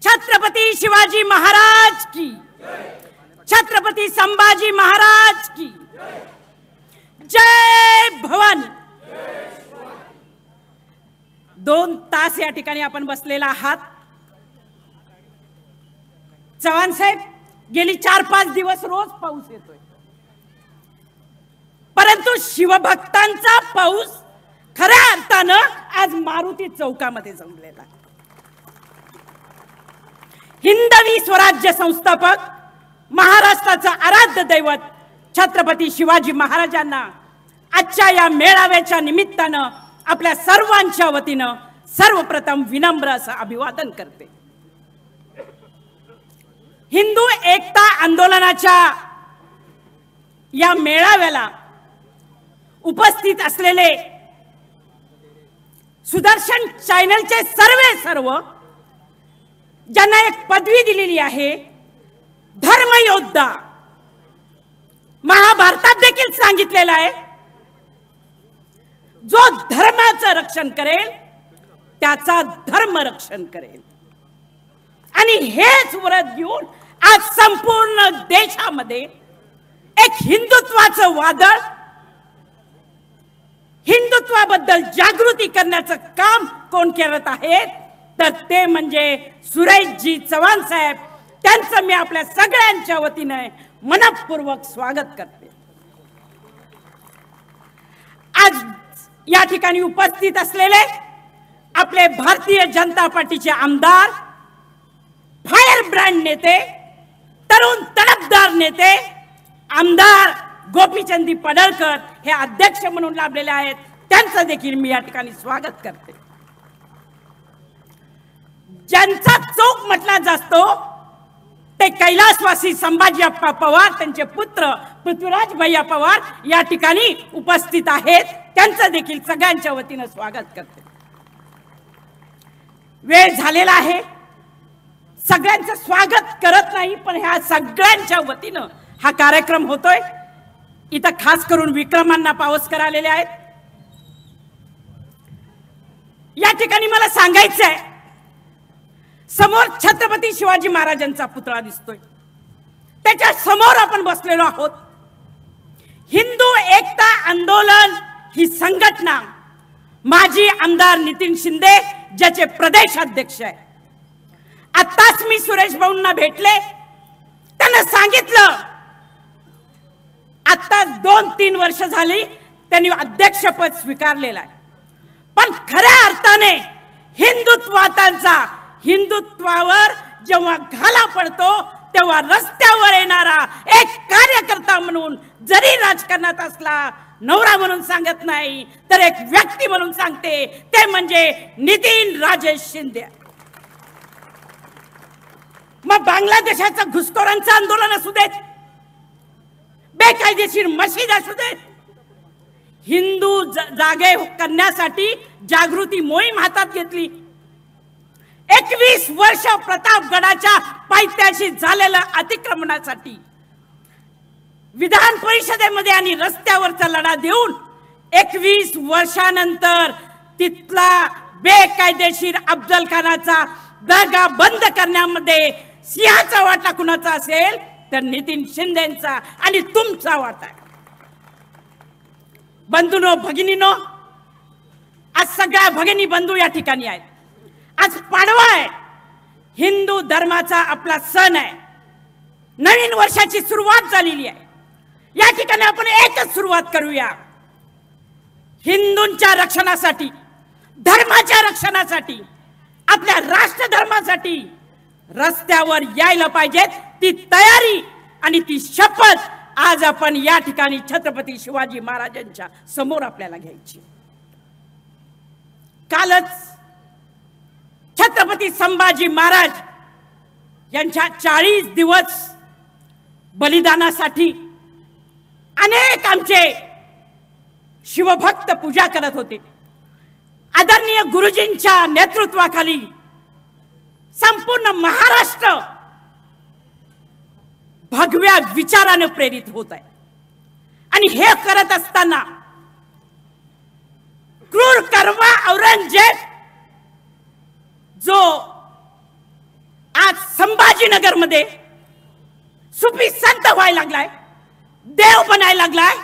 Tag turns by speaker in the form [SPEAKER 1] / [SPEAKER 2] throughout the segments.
[SPEAKER 1] छत्रपती शिवाजी महाराज की, छत्रपती संभाजी महाराज की जय भवानी। 2 तास या ठिकाणी आपण बसलेला आहात। चव्हाण साहेब, गेली 4-5 दिवस रोज पाऊस येतोय, परंतु शिवभक्तांचा पाऊस खऱ्या अर्थानं आज मारुती चौकामध्ये जमलेला। हिंदवी स्वराज्य संस्थापक महाराष्ट्राचा आराध्य दैवत छत्रपती शिवाजी महाराजांना आजच्या या मेळाव्याच्या निमित्तानं आपल्या सर्वांच्या वतीनं सर्वप्रथम विनम्र असं अभिवादन करते। हिंदू एकता आंदोलनाच्या या मेळाव्याला उपस्थित असलेले सुदर्शन चॅनलचे सर्व ज्यांना एक पदवी दिलेली आहे, धर्मयोद्धा, महाभारतात देखील सांगितलेलं आहे, जो धर्माचं रक्षण करेल त्याचा धर्म रक्षण करेल। आणि हेच व्रत घेऊन आज संपूर्ण देशामध्ये एक हिंदुत्वाचं वादळ, हिंदुत्वाबद्दल जागृती करण्याचं काम कोण करत आहेत तर ते म्हणजे सुरेशजी चव्हाण साहेब। त्यांचं मी आपल्या सगळ्यांच्या वतीने मनपूर्वक स्वागत करते। आज या ठिकाणी उपस्थित असलेले आपले भारतीय जनता पार्टीचे आमदार, फायर ब्रँड नेते, तरुण तडफदार नेते आमदार गोपीचंदी पडळकर हे अध्यक्ष म्हणून लाभलेले आहेत, त्यांचं देखील मी या ठिकाणी स्वागत करते। ज्यांचा चौक म्हटला जातो ते कैलासवासी संभाजी अप्पा पवार, त्यांचे पुत्र पृथ्वीराज भैया पवार या ठिकाणी उपस्थित आहेत, त्यांचं देखील सगळ्यांच्या वतीने स्वागत करते। वेळ झालेला आहे, सगळ्यांचं स्वागत करत नाही, पण ह्या सगळ्यांच्या वतीनं हा कार्यक्रम होतोय। इथं खास करून विक्रमांना पावसकर आलेले आहेत। या ठिकाणी मला सांगायचं आहे, समोर छत्रपती शिवाजी महाराजांचा पुतळा दिसतोय, त्याच्या समोर आपण बसलेलो आहोत। हिंदू एकता आंदोलन ही संघटना माजी आमदार नितीन शिंदे ज्याचे प्रदेश अध्यक्ष आहे। आताच मी सुरेश भाऊंना भेटले, त्यांना सांगितलं आता 2-3 वर्ष झाली त्यांनी अध्यक्षपद स्वीकारलेलं आहे, पण खऱ्या अर्थाने हिंदुत्वावर जेव्हा घाला पडतो तेव्हा रस्त्यावर येणारा एक कार्यकर्ता म्हणून, जरी राजकारणात असला, नवरा म्हणून सांगत नाही तर एक व्यक्ती म्हणून सांगते, ते म्हणजे नितीन राजेश शिंदे। मग बांगलादेशाचं घुसखोरांचं आंदोलन असू देत, बेकायदेशीर मशीद असू देत, हिंदू जागे करण्यासाठी जागृती मोहीम हातात घेतली। 21 वर्ष प्रतापगडाच्या पायथ्याशी झालेल्या अतिक्रमणासाठी विधान परिषदेमध्ये आणि रस्त्यावरचा लढा देऊन 21 वर्षानंतर तिथला बेकायदेशीर अफजल खानाचा दर्गा बंद करण्यामध्ये सिंहाचा वाटा कुणाचा असेल तर नितीन शिंदेचा आणि तुमचा वाटा आहे। बंधूंनो, भगिनींनो, आज सगळ्या भगिनी बंधू या ठिकाणी आहेत। आज पाडवा आहे, हिंदू धर्माचा आपला सण आहे, नवीन वर्षाची सुरुवात झालेली आहे। या ठिकाणी आपण एकच सुरुवात करूया, हिंदूंच्या रक्षणासाठी, धर्माच्या रक्षणासाठी, आपल्या राष्ट्र धर्मासाठी रस्त्यावर यायला पाहिजे। ती तयारी आणि ती शपथ आज आपण या ठिकाणी छत्रपती शिवाजी महाराजांच्या समोर आपल्याला घ्यायची। कालच छत्रपती संभाजी महाराज यांच्या 40 दिवस बलिदानासाठी अनेक आमचे शिवभक्त पूजा करत होते। आदरणीय गुरुजींच्या नेतृत्वाखाली संपूर्ण महाराष्ट्र भगव्या विचाराने प्रेरित होत आहे। आणि हे करत असताना क्रूर कर्मा औरंगजेब जो आज संभाजीनगरमध्ये सुफी संत व्हायला लागलाय, देव बनायला लागलाय.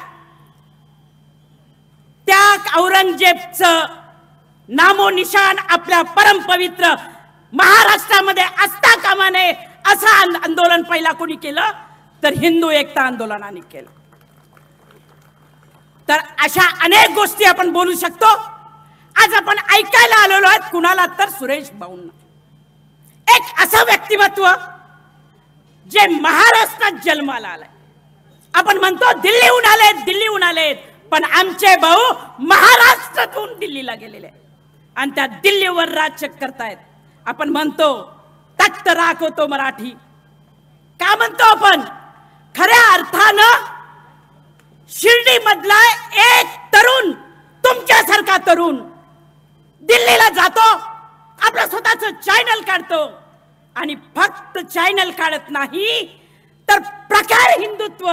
[SPEAKER 1] त्या औरंगजेबचं नामोनिशान आपल्या परमपवित्र महाराष्ट्रामध्ये असता कामा नये असं आंदोलन पहिला कोणी केलं तर हिंदू एकता आंदोलनाने केलं. तर अशा अनेक गोष्टी आपण बोलू शकतो. आज आपण ऐकायला आलेलो आहेत कुणाला तर सुरेश भाऊंना, एक असं व्यक्तिमत्व जे महाराष्ट्रात जन्माला आलाय. आपण म्हणतो दिल्लीहून आलेत, दिल्लीहून आलेत, पण आमचे भाऊ महाराष्ट्रातून दिल्लीला गेलेले आणि त्या दिल्लीवर राज्य करतायत. आपण म्हणतो तख्त राखवतो मराठी. का म्हणतो आपण? खऱ्या अर्थानं शिर्डी मधला एक तरुण, तुमच्यासारखा तरुण दिल्लीला जातो, आपलं स्वतःचं चॅनल काढतो आणि फक्त चॅनल काढत नाही तर प्रकार हिंदुत्व,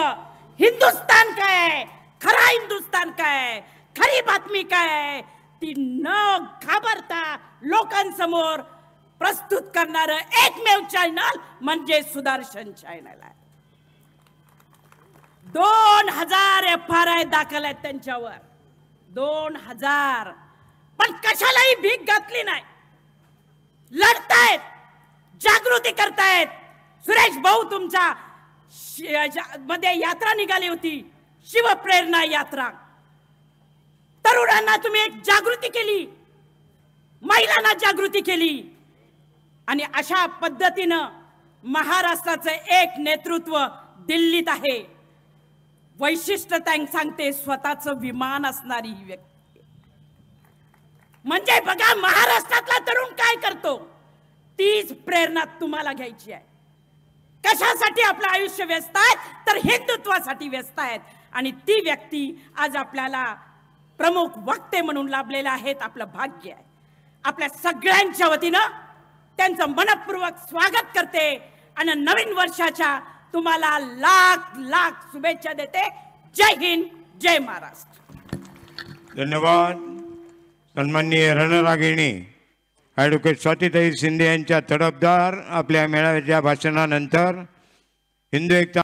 [SPEAKER 1] हिंदुस्तान काय, खरा हिंदुस्तान काय, खरी बातमी काय, ती न घाबरता लोकांसमोर प्रस्तुत करणारं एकमेव चॅनल म्हणजे सुदर्शन चॅनल आहे. 2000 FRI दाखल आहेत त्यांच्यावर, 2000. पण कशालाही भीक घातली नाही, लढतायत, जागृती करतायत. सुरेश भाऊ तुमच्या मध्ये यात्रा निघाली होती, शिवप्रेरणा यात्रा. तरुणांना तुम्ही एक जागृती केली, महिलांना जागृती केली आणि अशा पद्धतीनं महाराष्ट्राचं एक नेतृत्व दिल्लीत आहे. वैशिष्ट्य सांगते स्वतःचं विमान असणारी ही व्यक्ती. म्हणजे बघा महाराष्ट्रातला तरुण काय करतो, तीच प्रेरणा तुम्हाला घ्यायची आहे. कशासाठी आपलं आयुष्य व्यस्त आहे तर हिंदुत्वासाठी व्यस्त आहेत आणि ती व्यक्ती आज आपल्याला प्रमुख वक्ते म्हणून लाभलेले आहेत. आपलं भाग्य आहे. आपल्या सगळ्यांच्या वतीनं त्यांचं मनपूर्वक स्वागत करते आणि नवीन वर्षाच्या तुम्हाला लाख लाख शुभेच्छा देते. जय हिंद, जय महाराष्ट्र.
[SPEAKER 2] धन्यवाद. सन्माननीय रणरागिणी ॲडव्होकेट स्वातीताई शिंदे यांच्या तडफदार आपल्या मेळाव्याच्या भाषणानंतर हिंदू एकता